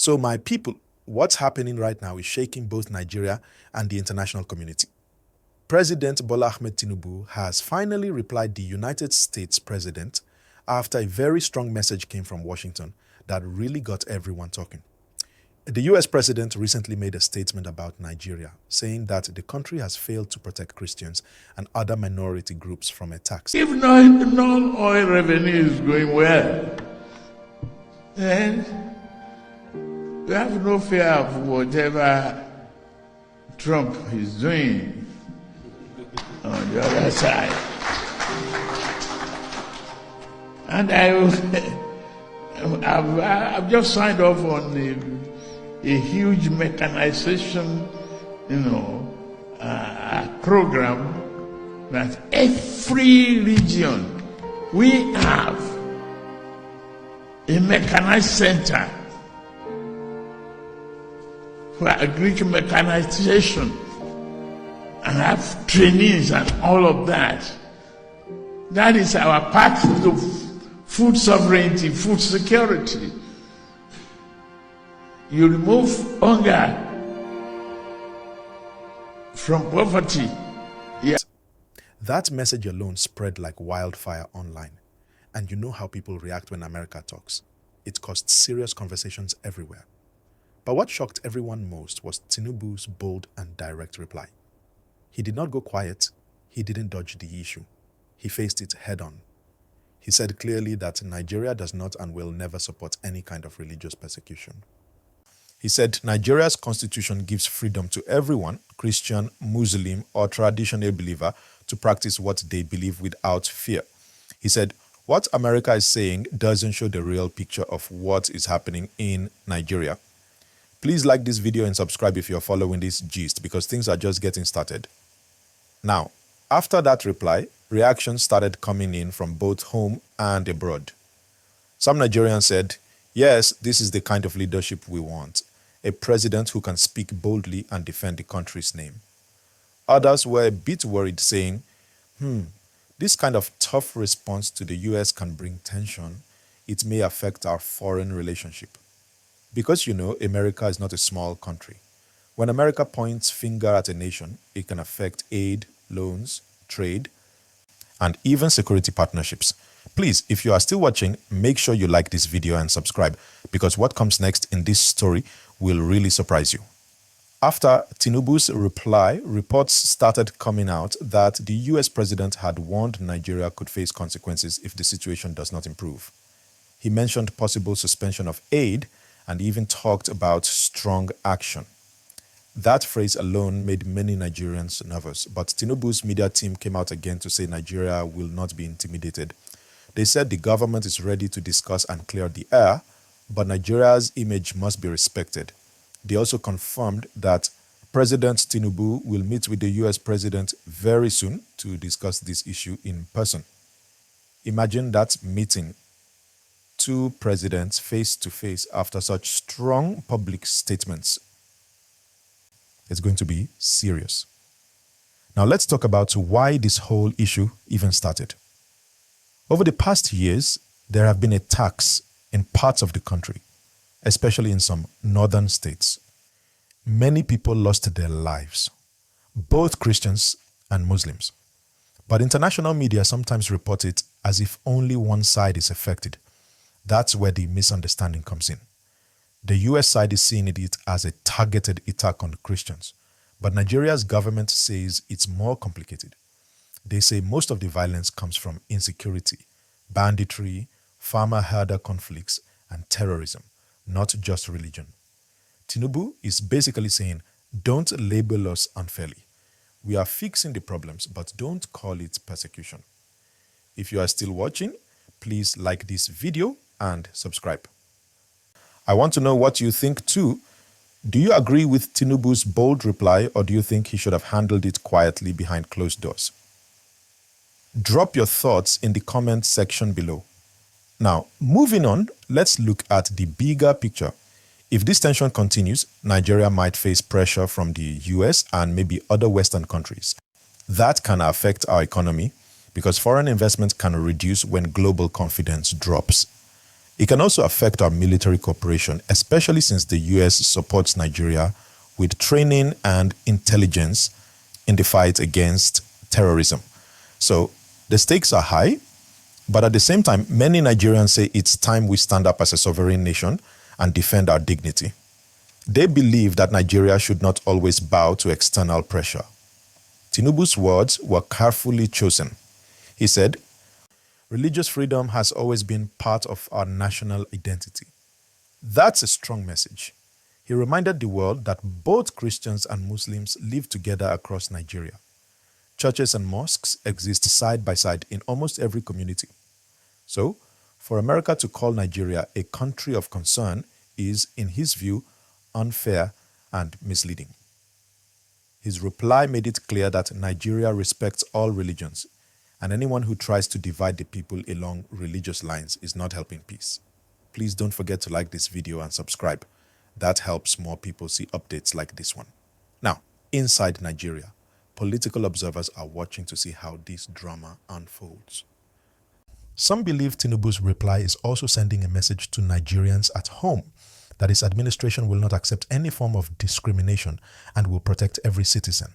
So my people, what's happening right now is shaking both Nigeria and the international community. President Bola Ahmed Tinubu has finally replied the United States president after a very strong message came from Washington that really got everyone talking. The US president recently made a statement about Nigeria, saying that the country has failed to protect Christians and other minority groups from attacks. If non-oil revenue is going well, then we have no fear of whatever Trump is doing on the other side. And I've just signed off on a huge mechanization, program that every region we have a mechanized center for agricultural mechanization and have trainees and all of that. That is our path to food sovereignty, food security. You remove hunger from poverty. Yeah. That message alone spread like wildfire online. And you know how people react when America talks. It caused serious conversations everywhere. But what shocked everyone most was Tinubu's bold and direct reply. He did not go quiet. He didn't dodge the issue. He faced it head on. He said clearly that Nigeria does not and will never support any kind of religious persecution. He said Nigeria's constitution gives freedom to everyone, Christian, Muslim, or traditional believer, to practice what they believe without fear. He said, what America is saying doesn't show the real picture of what is happening in Nigeria. Please like this video and subscribe if you're following this gist, because things are just getting started. Now, after that reply, reactions started coming in from both home and abroad. Some Nigerians said, yes, this is the kind of leadership we want. A president who can speak boldly and defend the country's name. Others were a bit worried, saying, this kind of tough response to the US can bring tension. It may affect our foreign relationship. Because America is not a small country. When America points finger at a nation, it can affect aid, loans, trade, and even security partnerships. Please, if you are still watching, make sure you like this video and subscribe, because what comes next in this story will really surprise you. After Tinubu's reply, reports started coming out that the US president had warned Nigeria could face consequences if the situation does not improve. He mentioned possible suspension of aid and even talked about strong action. That phrase alone made many Nigerians nervous, but Tinubu's media team came out again to say Nigeria will not be intimidated. They said the government is ready to discuss and clear the air, but Nigeria's image must be respected. They also confirmed that President Tinubu will meet with the US president very soon to discuss this issue in person. Imagine that meeting. Two presidents face to face after such strong public statements. It's going to be serious. Now let's talk about why this whole issue even started. Over the past years, there have been attacks in parts of the country, especially in some northern states. Many people lost their lives, both Christians and Muslims. But international media sometimes report it as if only one side is affected. That's where the misunderstanding comes in. The US side is seeing it as a targeted attack on Christians, but Nigeria's government says it's more complicated. They say most of the violence comes from insecurity, banditry, farmer-herder conflicts, and terrorism, not just religion. Tinubu is basically saying, don't label us unfairly. We are fixing the problems, but don't call it persecution. If you are still watching, please like this video and subscribe. I want to know what you think too. Do you agree with Tinubu's bold reply, or do you think he should have handled it quietly behind closed doors? Drop your thoughts in the comment section below. Now, moving on, let's look at the bigger picture. If this tension continues, Nigeria might face pressure from the US and maybe other Western countries. That can affect our economy because foreign investment can reduce when global confidence drops. It can also affect our military cooperation, especially since the US supports Nigeria with training and intelligence in the fight against terrorism. So the stakes are high, but at the same time, many Nigerians say it's time we stand up as a sovereign nation and defend our dignity. They believe that Nigeria should not always bow to external pressure. Tinubu's words were carefully chosen. He said, "Religious freedom has always been part of our national identity." That's a strong message. He reminded the world that both Christians and Muslims live together across Nigeria. Churches and mosques exist side by side in almost every community. So, for America to call Nigeria a country of concern is, in his view, unfair and misleading. His reply made it clear that Nigeria respects all religions, and anyone who tries to divide the people along religious lines is not helping peace. Please don't forget to like this video and subscribe. That helps more people see updates like this one. Now, inside Nigeria, political observers are watching to see how this drama unfolds. Some believe Tinubu's reply is also sending a message to Nigerians at home that his administration will not accept any form of discrimination and will protect every citizen.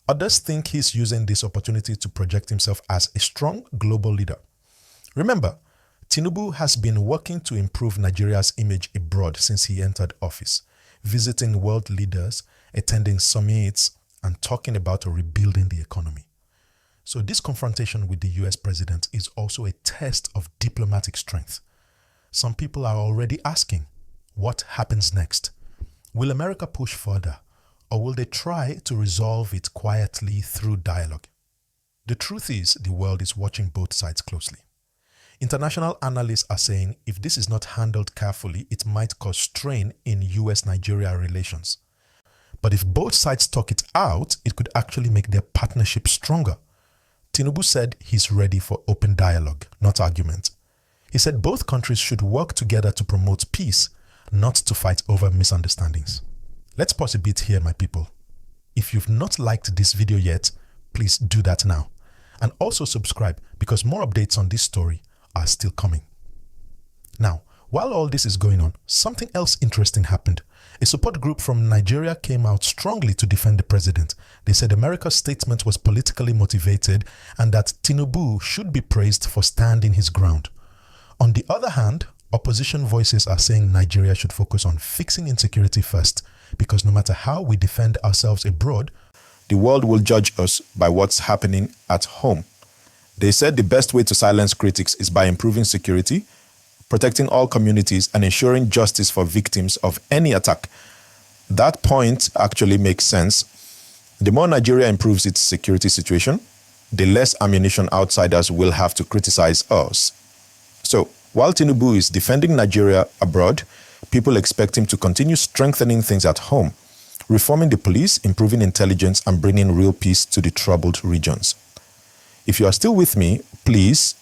Others think he's using this opportunity to project himself as a strong global leader. Remember, Tinubu has been working to improve Nigeria's image abroad since he entered office, visiting world leaders, attending summits, and talking about rebuilding the economy. So this confrontation with the US president is also a test of diplomatic strength. Some people are already asking, what happens next? Will America push further, or will they try to resolve it quietly through dialogue? The truth is, the world is watching both sides closely. International analysts are saying if this is not handled carefully, it might cause strain in US-Nigeria relations. But if both sides talk it out, it could actually make their partnership stronger. Tinubu said he's ready for open dialogue, not argument. He said both countries should work together to promote peace, not to fight over misunderstandings. Let's pause a bit here, my people. If you've not liked this video yet, please do that now. And also subscribe, because more updates on this story are still coming. Now, while all this is going on, something else interesting happened. A support group from Nigeria came out strongly to defend the president. They said America's statement was politically motivated and that Tinubu should be praised for standing his ground. On the other hand, opposition voices are saying Nigeria should focus on fixing insecurity first, because no matter how we defend ourselves abroad, the world will judge us by what's happening at home. They said the best way to silence critics is by improving security, protecting all communities, and ensuring justice for victims of any attack. That point actually makes sense. The more Nigeria improves its security situation, the less ammunition outsiders will have to criticize us. So, while Tinubu is defending Nigeria abroad, people expect him to continue strengthening things at home, reforming the police, improving intelligence, and bringing real peace to the troubled regions. If you are still with me, please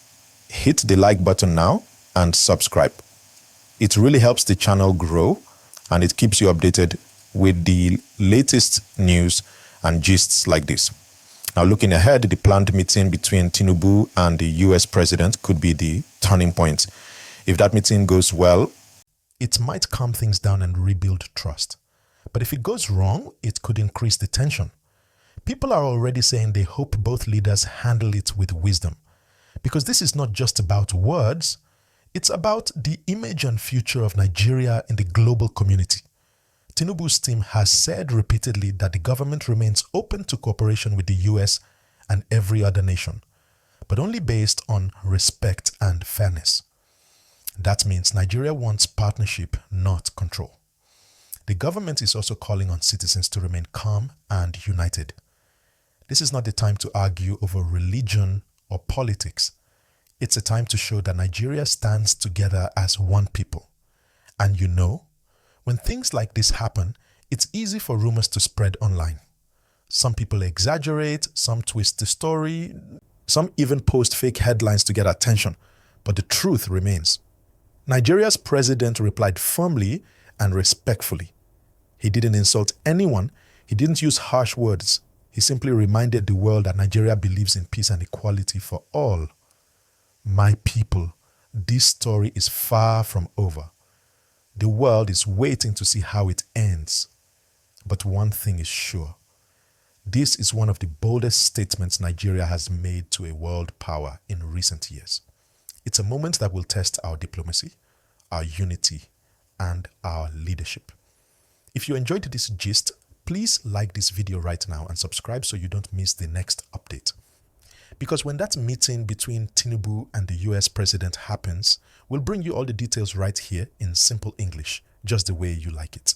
hit the like button now and subscribe. It really helps the channel grow and it keeps you updated with the latest news and gists like this. Now, looking ahead, the planned meeting between Tinubu and the US president could be the turning point. If that meeting goes well, it might calm things down and rebuild trust. But if it goes wrong, it could increase the tension. People are already saying they hope both leaders handle it with wisdom. Because this is not just about words, it's about the image and future of Nigeria in the global community. Tinubu's team has said repeatedly that the government remains open to cooperation with the US and every other nation, but only based on respect and fairness. That means Nigeria wants partnership, not control. The government is also calling on citizens to remain calm and united. This is not the time to argue over religion or politics. It's a time to show that Nigeria stands together as one people. And you know, when things like this happen, it's easy for rumors to spread online. Some people exaggerate, some twist the story, some even post fake headlines to get attention. But the truth remains. Nigeria's president replied firmly and respectfully. He didn't insult anyone. He didn't use harsh words. He simply reminded the world that Nigeria believes in peace and equality for all. My people, this story is far from over. The world is waiting to see how it ends. But one thing is sure. This is one of the boldest statements Nigeria has made to a world power in recent years. It's a moment that will test our diplomacy, our unity, and our leadership. If you enjoyed this gist, please like this video right now and subscribe so you don't miss the next update. Because when that meeting between Tinubu and the US president happens, we'll bring you all the details right here in simple English, just the way you like it.